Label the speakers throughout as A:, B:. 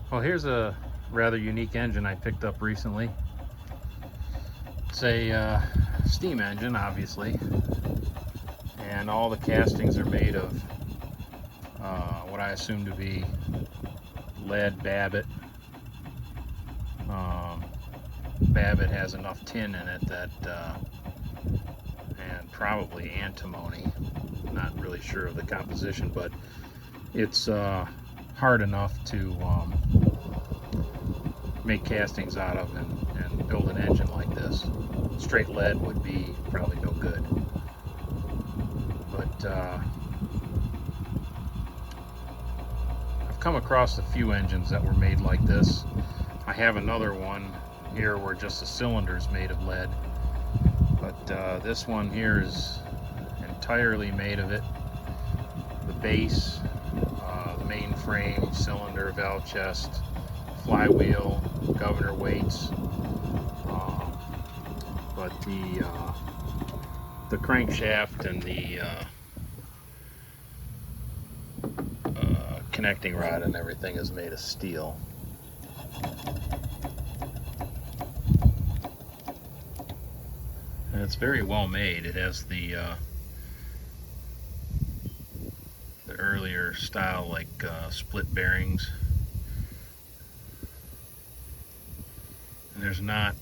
A: Well, here's a rather unique engine I picked up recently. It's a steam engine, obviously, and all the castings are made of what I assume to be lead Babbitt. Babbitt has enough tin in it that, and probably antimony. Not really sure of the composition, but it's hard enough to make castings out of and build an engine like this. Straight lead would be probably no good. But I've come across a few engines that were made like this. I have another one here where just the cylinder is made of lead, but this one here is entirely made of it. The base, the main frame, cylinder, valve chest, flywheel, governor weights, but the crankshaft and the connecting rod and everything is made of steel. And it's very well made. It has the earlier style, like split bearings. And there's not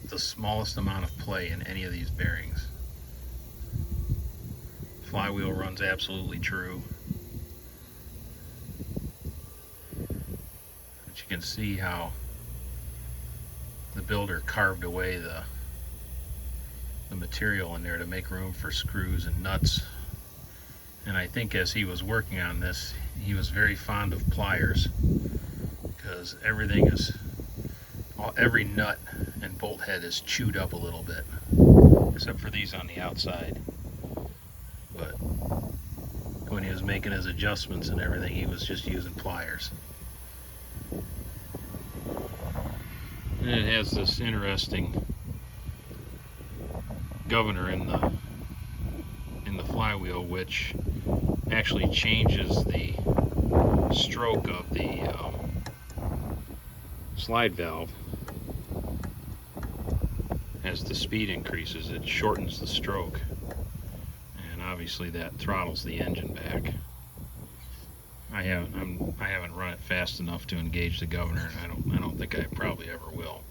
A: the smallest amount of play in any of these bearings. Flywheel runs absolutely true. But you can see how the builder carved away the material in there to make room for screws and nuts. And I think as he was working on this, he was very fond of pliers, because everything is, every nut and bolt head is chewed up a little bit, except for these on the outside. But when he was making his adjustments and everything, he was just using pliers. And it has this interesting governor in the flywheel, which actually changes the stroke of the slide valve. As the speed increases, it shortens the stroke, and obviously that throttles the engine back. I haven't run it fast enough to engage the governor, and I don't think I probably ever will.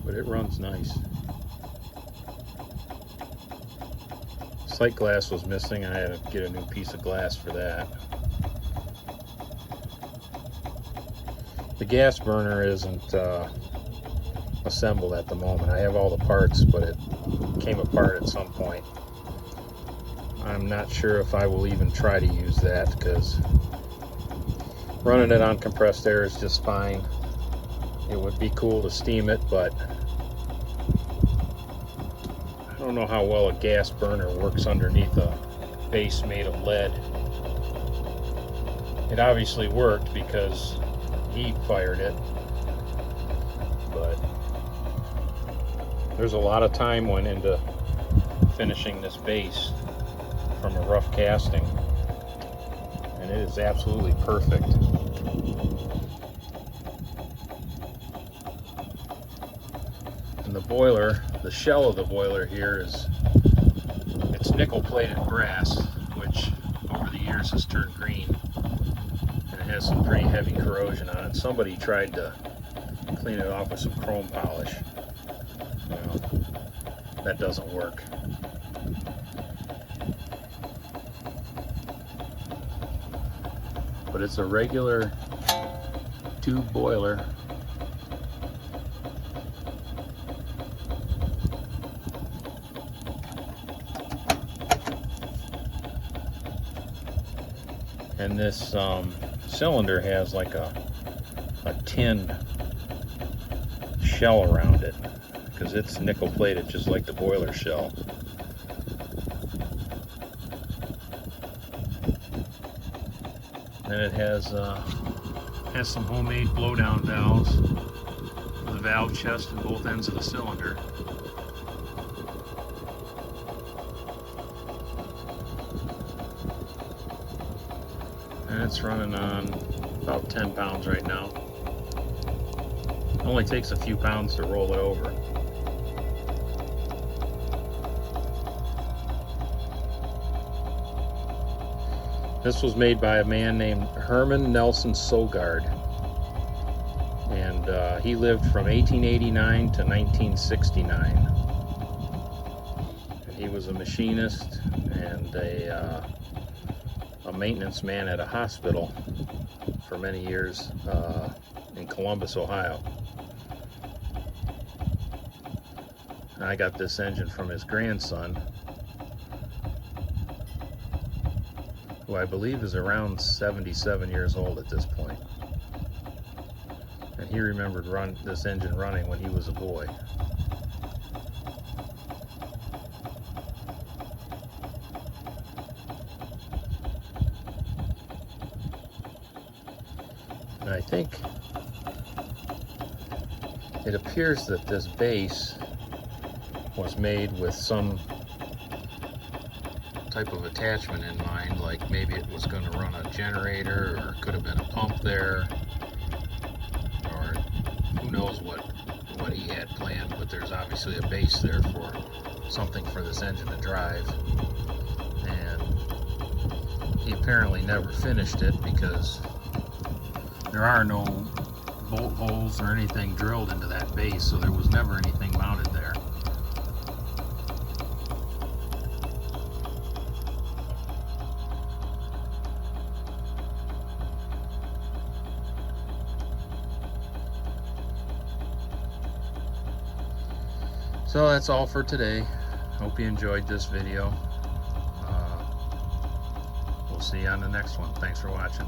A: But it runs nice. Sight glass was missing. I had to get a new piece of glass for that. The gas burner isn't assembled at the moment. I have all the parts, but it came apart at some point. I'm not sure if I will even try to use that, because running it on compressed air is just fine. It would be cool to steam it, but I don't know how well a gas burner works underneath a base made of lead. It obviously worked because he fired it, but there's a lot of time went into finishing this base from a rough casting, and it is absolutely perfect. And the boiler, the shell of the boiler here it's nickel plated brass, which over the years has turned green, and it has some pretty heavy corrosion on it. Somebody tried to clean it off with some chrome polish. Well, that doesn't work. But it's a regular tube boiler. And this cylinder has like a tin shell around it, because it's nickel plated just like the boiler shell. And it has some homemade blowdown valves for the valve chest and both ends of the cylinder. it's running on about 10 pounds right now. It only takes a few pounds to roll it over. This was made by a man named Herman Nelson Soegaard, and he lived from 1889 to 1969. And he was a machinist and a maintenance man at a hospital for many years in Columbus, Ohio. And I got this engine from his grandson, who I believe is around 77 years old at this point. And he remembered this engine running when he was a boy. And I think it appears that this base was made with some type of attachment in mind, like maybe it was going to run a generator, or it could have been a pump there, or who knows what he had planned, but there's obviously a base there for something for this engine to drive. And he apparently never finished it because there are no bolt holes or anything drilled into that base, so there was never anything mounted there. So that's all for today. Hope you enjoyed this video. We'll see you on the next one. Thanks for watching.